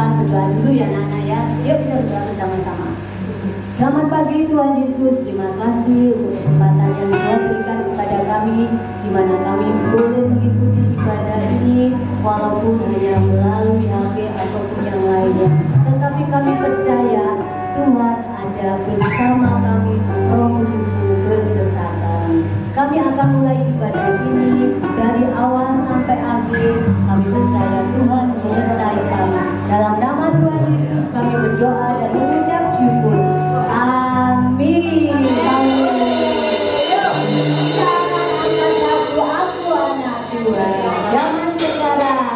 akan berdoa dulu ya Nana ya. Yuk kita berdoa bersama-sama. Selamat pagi Tuhan Yesus, terima kasih untuk kesempatan yang Tuhan berikan kepada kami, di mana kami boleh mengikuti ibadah ini walaupun hanya melalui HP ataupun yang lainnya. Tetapi kami percaya Tuhan ada bersama kami, Roh Kudus beserta kami. Kami akan mulai ibadah ini dari awal sampai akhir. Kami percaya Tuhan menyertai kami. Dalam nama Tuhan Yesus kami berdoa dan mengucap syukur. Amin. Yuk, kita akan angkat lagu Aku Anak Tuhan. Zaman sekarang.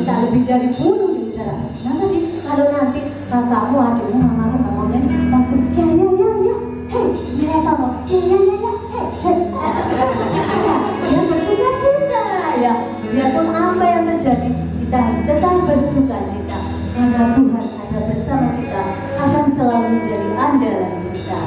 cinta lebih dari bulu di udara. Nanti kalau nanti kakakmu, adikmu, mamamu ngomongnya waktu ya, hei, dia kamu, ya, hei, dia bersuka cita ya. Biarpun apa yang terjadi, kita harus tetap bersuka cita karena Tuhan ada bersama kita, akan selalu menjadi andalan kita.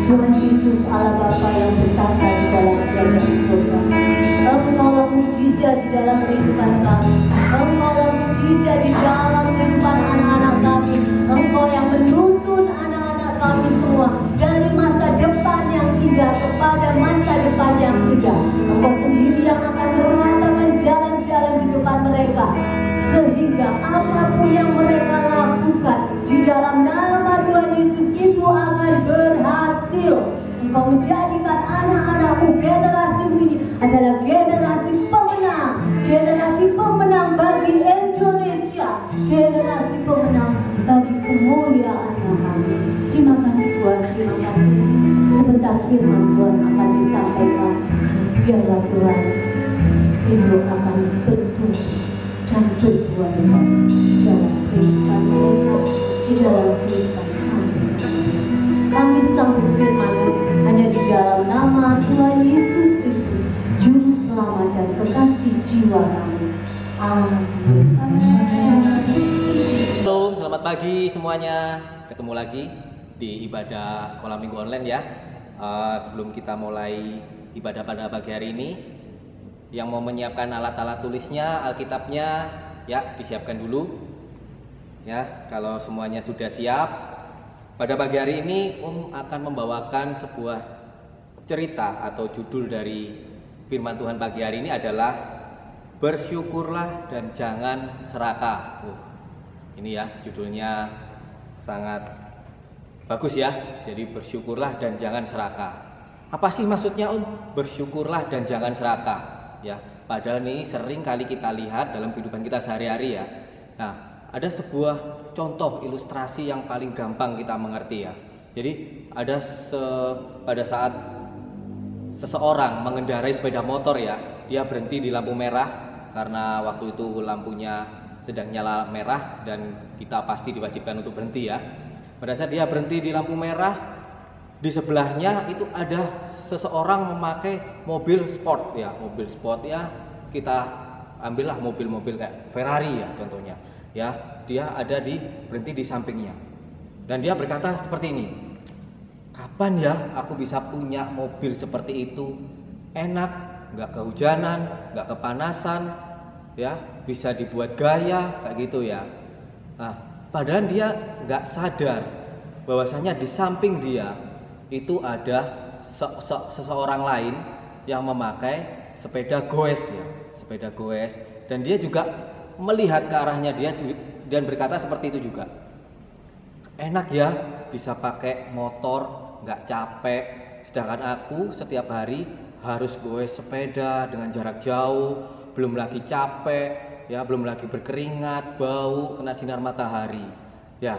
Tuhan Yesus Allah Bapa yang berkata di dalam kerajaan surga, Engkaulah mujizat di dalam kehidupan kami, Engkaulah mujizat di dalam kehidupan anak-anak kami, Engkau yang menuntun anak-anak kami Yesus itu akan berhasil. Engkau menjadikan anak-anakmu, generasi ini adalah generasi pemenang bagi Indonesia, generasi pemenang bagi kemuliaan Tuhan. Terima kasih Tuhan, terima kasih. Sebentar firman Tuhan akan disampaikan. Biarlah Tuhan itu akan bertumbuh dan berbuah di dalam kehidupan mereka, di dalam kehidupan kami sambut firman hanya di dalam nama Tuhan Yesus Kristus, Juru Selamat dan Kekasih jiwa kami. Amin. Shalom, selamat pagi semuanya. Ketemu lagi di ibadah sekolah minggu online ya. Sebelum kita mulai ibadah pada pagi hari ini, yang mau menyiapkan alat-alat tulisnya, Alkitabnya, ya disiapkan dulu. Ya, kalau semuanya sudah siap, pada pagi hari ini akan membawakan sebuah cerita atau judul dari firman Tuhan pagi hari ini adalah bersyukurlah dan jangan serakah. Ini ya judulnya sangat bagus ya. Jadi bersyukurlah dan jangan serakah. Apa sih maksudnya bersyukurlah dan jangan serakah? Ya, padahal nih sering kali kita lihat dalam kehidupan kita sehari-hari ya. Nah, ada sebuah contoh ilustrasi yang paling gampang kita mengerti ya. Jadi ada pada saat seseorang mengendarai sepeda motor ya, dia berhenti di lampu merah karena waktu itu lampunya sedang nyala merah dan kita pasti diwajibkan untuk berhenti ya. Pada saat dia berhenti di lampu merah, di sebelahnya itu ada seseorang memakai mobil sport ya, kita ambillah mobil-mobil kayak Ferrari ya contohnya. Ya, dia ada berhenti di sampingnya. Dan dia berkata seperti ini. Kapan ya aku bisa punya mobil seperti itu? Enak, nggak kehujanan, nggak kepanasan, ya, bisa dibuat gaya kayak gitu ya. Nah, padahal dia nggak sadar bahwasanya di samping dia itu ada seseorang lain yang memakai sepeda goes ya, sepeda goes, dan dia juga melihat ke arahnya dia dan berkata seperti itu juga. Enak ya bisa pakai motor, nggak capek, sedangkan aku setiap hari harus goes sepeda dengan jarak jauh, belum lagi capek ya, belum lagi berkeringat, bau, kena sinar matahari ya.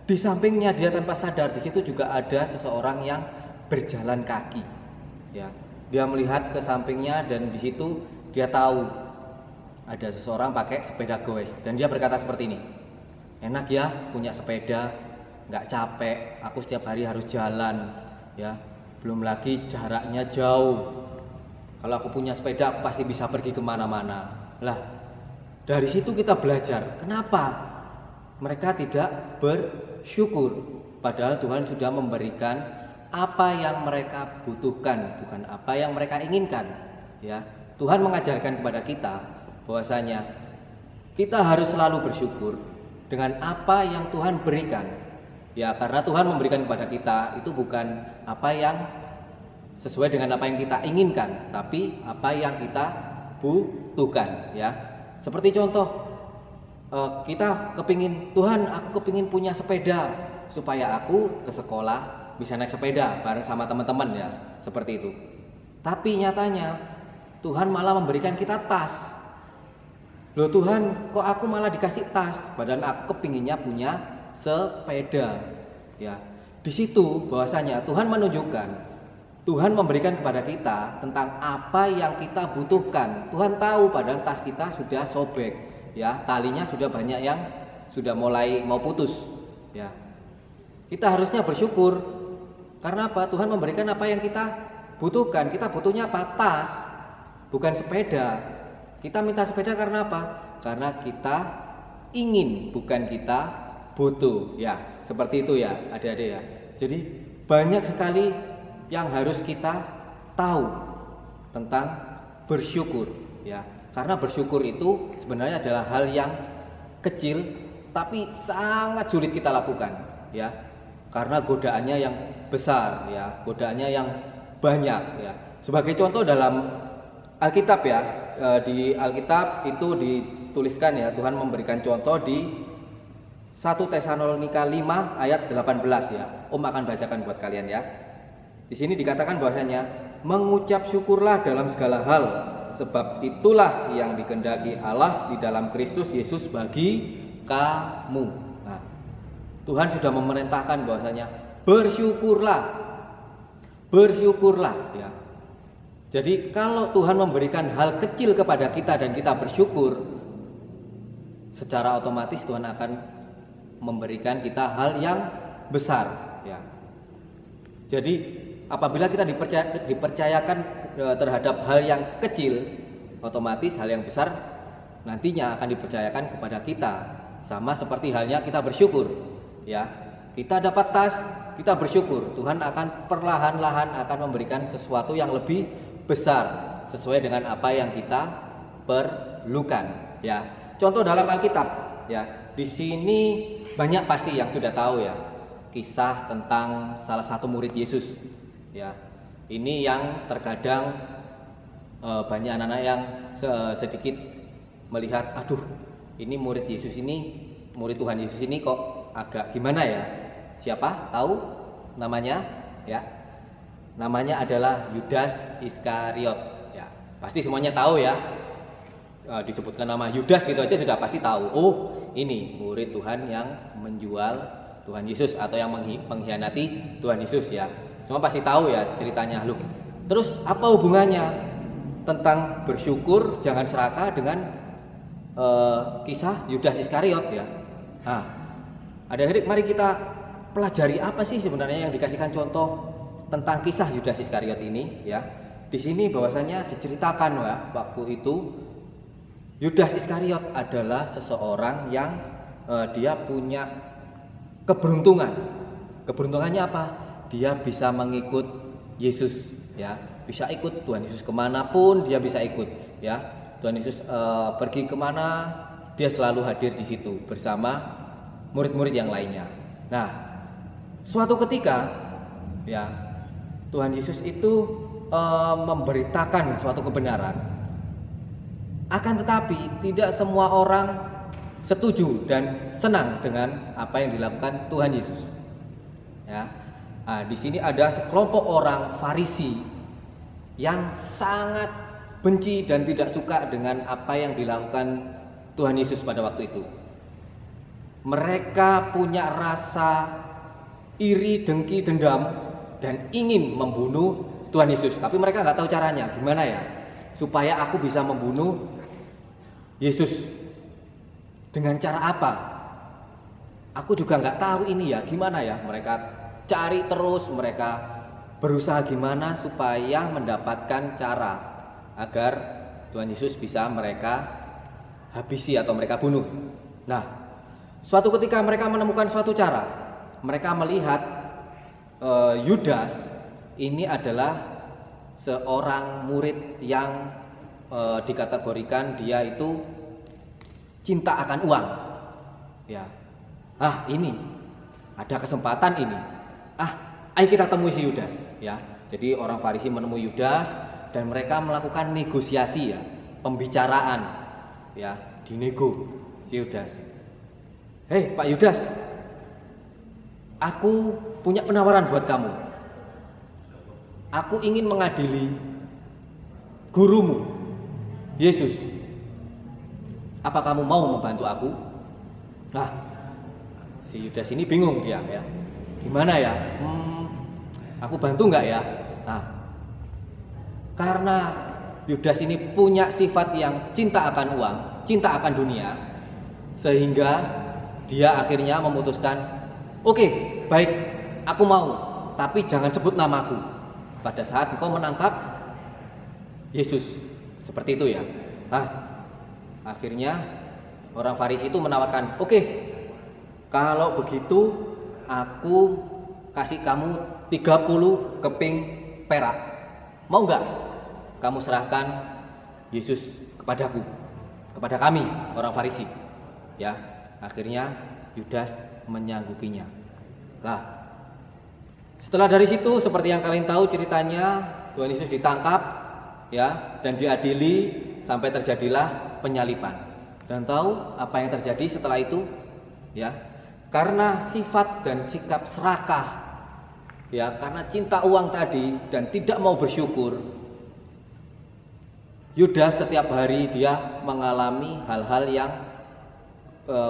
Di sampingnya dia tanpa sadar di situ juga ada seseorang yang berjalan kaki ya. Dia melihat ke sampingnya dan di situ dia tahu ada seseorang pakai sepeda goes dan dia berkata seperti ini. Enak ya punya sepeda, nggak capek, aku setiap hari harus jalan ya, belum lagi jaraknya jauh. Kalau aku punya sepeda aku pasti bisa pergi kemana-mana. Lah, dari situ kita belajar kenapa mereka tidak bersyukur padahal Tuhan sudah memberikan apa yang mereka butuhkan, bukan apa yang mereka inginkan ya. Tuhan mengajarkan kepada kita bahwasanya kita harus selalu bersyukur dengan apa yang Tuhan berikan ya, karena Tuhan memberikan kepada kita itu bukan apa yang sesuai dengan apa yang kita inginkan, tapi apa yang kita butuhkan ya. Seperti contoh kita kepingin, Tuhan aku kepingin punya sepeda supaya aku ke sekolah bisa naik sepeda bareng sama teman-teman ya, seperti itu. Tapi nyatanya Tuhan malah memberikan kita tas. Loh Tuhan, kok aku malah dikasih tas, padahal aku kepinginnya punya sepeda. Ya, di situ bahwasanya Tuhan menunjukkan, Tuhan memberikan kepada kita tentang apa yang kita butuhkan. Tuhan tahu padahal tas kita sudah sobek, ya, talinya sudah banyak yang sudah mulai mau putus. Ya, kita harusnya bersyukur karena apa? Tuhan memberikan apa yang kita butuhkan. Kita butuhnya apa? Tas, bukan sepeda. Kita minta sepeda karena apa? Karena kita ingin, bukan kita butuh. Ya, seperti itu ya adik-adik ya. Jadi banyak sekali yang harus kita tahu tentang bersyukur ya. Karena bersyukur itu sebenarnya adalah hal yang kecil tapi sangat sulit kita lakukan ya. Karena godaannya yang besar ya, godaannya yang banyak ya. Sebagai contoh dalam Alkitab ya, di Alkitab itu dituliskan ya, Tuhan memberikan contoh di 1 Tesalonika 5 ayat 18 ya. Om akan bacakan buat kalian ya. Di sini dikatakan bahwasanya mengucap syukurlah dalam segala hal, sebab itulah yang dikehendaki Allah di dalam Kristus Yesus bagi kamu. Nah, Tuhan sudah memerintahkan bahwasanya bersyukurlah. Bersyukurlah ya. Jadi kalau Tuhan memberikan hal kecil kepada kita dan kita bersyukur, secara otomatis Tuhan akan memberikan kita hal yang besar ya. Jadi apabila kita dipercayakan terhadap hal yang kecil, otomatis hal yang besar nantinya akan dipercayakan kepada kita. Sama seperti halnya kita bersyukur ya. Kita dapat tas, kita bersyukur, Tuhan akan perlahan-lahan akan memberikan sesuatu yang lebih besar sesuai dengan apa yang kita perlukan ya. Contoh dalam Alkitab ya. Di sini banyak pasti yang sudah tahu ya, kisah tentang salah satu murid Yesus ya. Ini yang terkadang banyak anak-anak yang sedikit melihat, aduh ini murid Yesus ini, murid Tuhan Yesus ini kok agak gimana ya. Siapa tahu namanya ya? Namanya adalah Yudas Iskariot ya. Pasti semuanya tahu ya. Disebutkan nama Yudas gitu aja sudah pasti tahu. Oh, ini murid Tuhan yang menjual Tuhan Yesus atau yang mengkhianati Tuhan Yesus ya. Semua pasti tahu ya ceritanya. Loh, terus apa hubungannya tentang bersyukur jangan serakah dengan kisah Yudas Iskariot ya? Nah, adik-adik mari kita pelajari apa sih sebenarnya yang dikasihkan contoh tentang kisah Yudas Iskariot ini ya. Di sini bahwasanya diceritakan ya, waktu itu Yudas Iskariot adalah seseorang yang dia punya keberuntungan. Keberuntungannya apa? Dia bisa mengikut Yesus, ya, bisa ikut Tuhan Yesus kemanapun dia bisa ikut, ya. Tuhan Yesus pergi kemana, dia selalu hadir di situ bersama murid-murid yang lainnya. Nah, suatu ketika, ya, Tuhan Yesus itu memberitakan suatu kebenaran. Akan tetapi tidak semua orang setuju dan senang dengan apa yang dilakukan Tuhan Yesus. Ya, nah, di sini ada sekelompok orang Farisi yang sangat benci dan tidak suka dengan apa yang dilakukan Tuhan Yesus pada waktu itu. Mereka punya rasa iri, dengki, dendam dan ingin membunuh Tuhan Yesus. Tapi mereka nggak tahu caranya, gimana ya supaya aku bisa membunuh Yesus, dengan cara apa? Aku juga nggak tahu ini ya, gimana ya. Mereka cari terus, mereka berusaha gimana supaya mendapatkan cara agar Tuhan Yesus bisa mereka habisi atau mereka bunuh. Nah, suatu ketika mereka menemukan suatu cara, mereka melihat Yudas ini adalah seorang murid yang dikategorikan dia itu cinta akan uang, ya. Ini ada kesempatan ini. Ayo kita temui si Yudas, ya. Jadi orang Farisi menemui Yudas dan mereka melakukan negosiasi, ya, pembicaraan, ya, dinego si Yudas. Hei Pak Yudas, aku punya penawaran buat kamu. Aku ingin mengadili gurumu Yesus. Apa kamu mau membantu aku? Nah, si Yudas ini bingung dia, ya. Gimana ya? Aku bantu nggak ya? Nah, karena Yudas ini punya sifat yang cinta akan uang, cinta akan dunia, sehingga dia akhirnya memutuskan, oke, baik, aku mau, tapi jangan sebut namaku pada saat engkau menangkap Yesus. Seperti itu ya. Akhirnya orang Farisi itu menawarkan, oke, kalau begitu aku kasih kamu 30 keping perak. Mau nggak kamu serahkan Yesus kepadaku, kepada kami orang Farisi? Ya, akhirnya Yudas menyanggupinya. Nah, setelah dari situ seperti yang kalian tahu ceritanya, Tuhan Yesus ditangkap, ya, dan diadili sampai terjadilah penyaliban. Dan tahu apa yang terjadi setelah itu? Ya, karena sifat dan sikap serakah, ya, karena cinta uang tadi dan tidak mau bersyukur, Yudas setiap hari dia mengalami hal-hal yang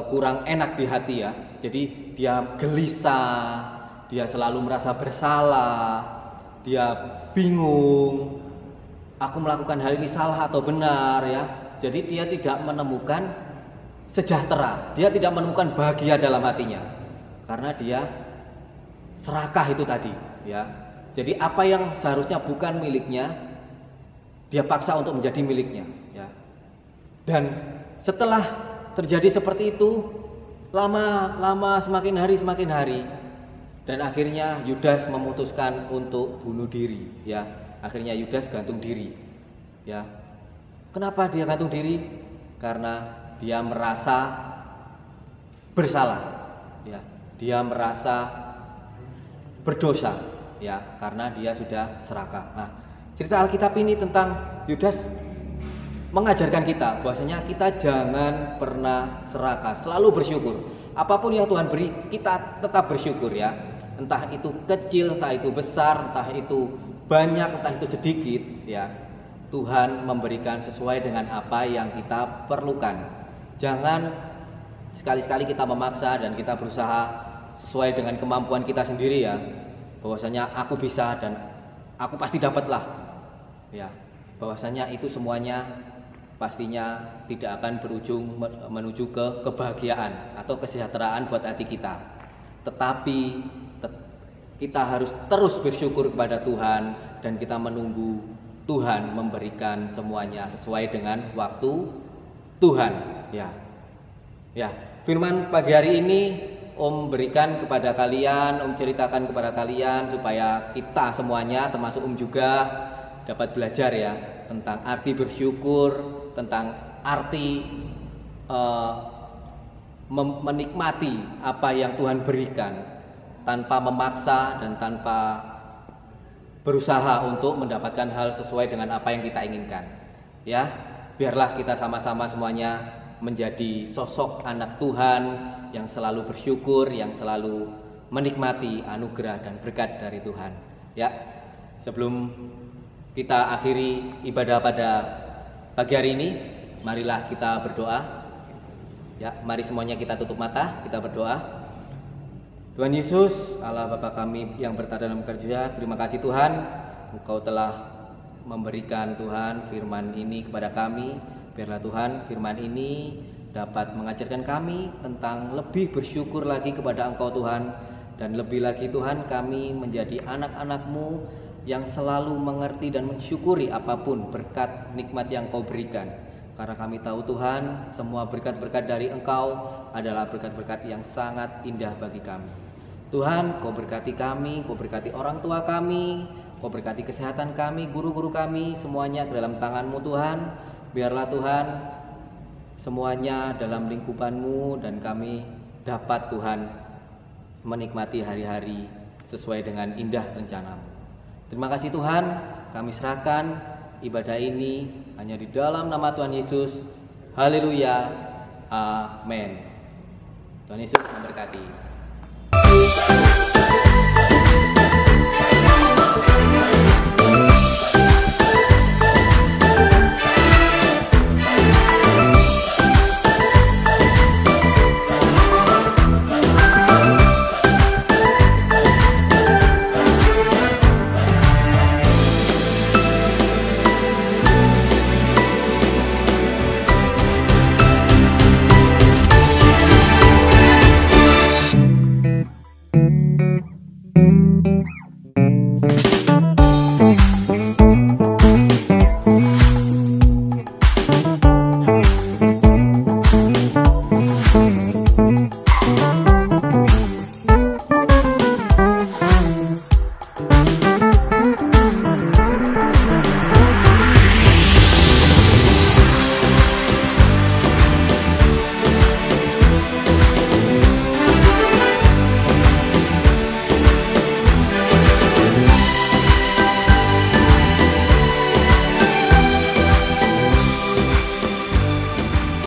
kurang enak di hati, ya. Jadi dia gelisah, dia selalu merasa bersalah, dia bingung, aku melakukan hal ini salah atau benar, ya. Jadi dia tidak menemukan sejahtera, dia tidak menemukan bahagia dalam hatinya, karena dia serakah itu tadi, ya. Jadi apa yang seharusnya bukan miliknya, dia paksa untuk menjadi miliknya, ya. Dan setelah terjadi seperti itu, lama-lama semakin hari, dan akhirnya Yudas memutuskan untuk bunuh diri, ya. Akhirnya Yudas gantung diri, ya. Kenapa dia gantung diri? Karena dia merasa bersalah, ya. Dia merasa berdosa, ya, karena dia sudah serakah. Nah, cerita Alkitab ini tentang Yudas mengajarkan kita bahwasanya kita jangan pernah serakah, selalu bersyukur. Apapun yang Tuhan beri, kita tetap bersyukur, ya. Entah itu kecil, entah itu besar, entah itu banyak, entah itu sedikit, ya. Tuhan memberikan sesuai dengan apa yang kita perlukan. Jangan sekali-sekali kita memaksa dan kita berusaha sesuai dengan kemampuan kita sendiri, ya. Bahwasanya aku bisa dan aku pasti dapatlah, ya. Bahwasanya itu semuanya pastinya tidak akan berujung menuju ke kebahagiaan atau kesejahteraan buat hati kita. Tetapi kita harus terus bersyukur kepada Tuhan dan kita menunggu Tuhan memberikan semuanya sesuai dengan waktu Tuhan, ya. Ya, firman pagi hari ini Om berikan kepada kalian, Om ceritakan kepada kalian supaya kita semuanya termasuk Om juga dapat belajar, ya, tentang arti bersyukur, tentang arti menikmati apa yang Tuhan berikan tanpa memaksa dan tanpa berusaha untuk mendapatkan hal sesuai dengan apa yang kita inginkan, ya. Biarlah kita sama-sama semuanya menjadi sosok anak Tuhan yang selalu bersyukur, yang selalu menikmati anugerah dan berkat dari Tuhan, ya. Sebelum kita akhiri ibadah pada pagi hari ini, marilah kita berdoa. Ya, mari semuanya kita tutup mata, kita berdoa. Tuhan Yesus, Allah Bapa kami yang bertada dalam kerja, terima kasih Tuhan, Engkau telah memberikan Tuhan firman ini kepada kami. Biarlah Tuhan firman ini dapat mengajarkan kami tentang lebih bersyukur lagi kepada Engkau Tuhan. Dan lebih lagi Tuhan, kami menjadi anak-anak-Mu yang selalu mengerti dan mensyukuri apapun berkat nikmat yang Kau berikan. Karena kami tahu Tuhan, semua berkat-berkat dari Engkau adalah berkat-berkat yang sangat indah bagi kami. Tuhan, Kau berkati kami, Kau berkati orang tua kami, Kau berkati kesehatan kami, guru-guru kami, semuanya ke dalam tangan-Mu Tuhan. Biarlah Tuhan, semuanya dalam lingkupan-Mu dan kami dapat Tuhan menikmati hari-hari sesuai dengan indah rencana-Mu. Terima kasih Tuhan, kami serahkan ibadah ini hanya di dalam nama Tuhan Yesus. Haleluya, amin. Tuhan Yesus memberkati.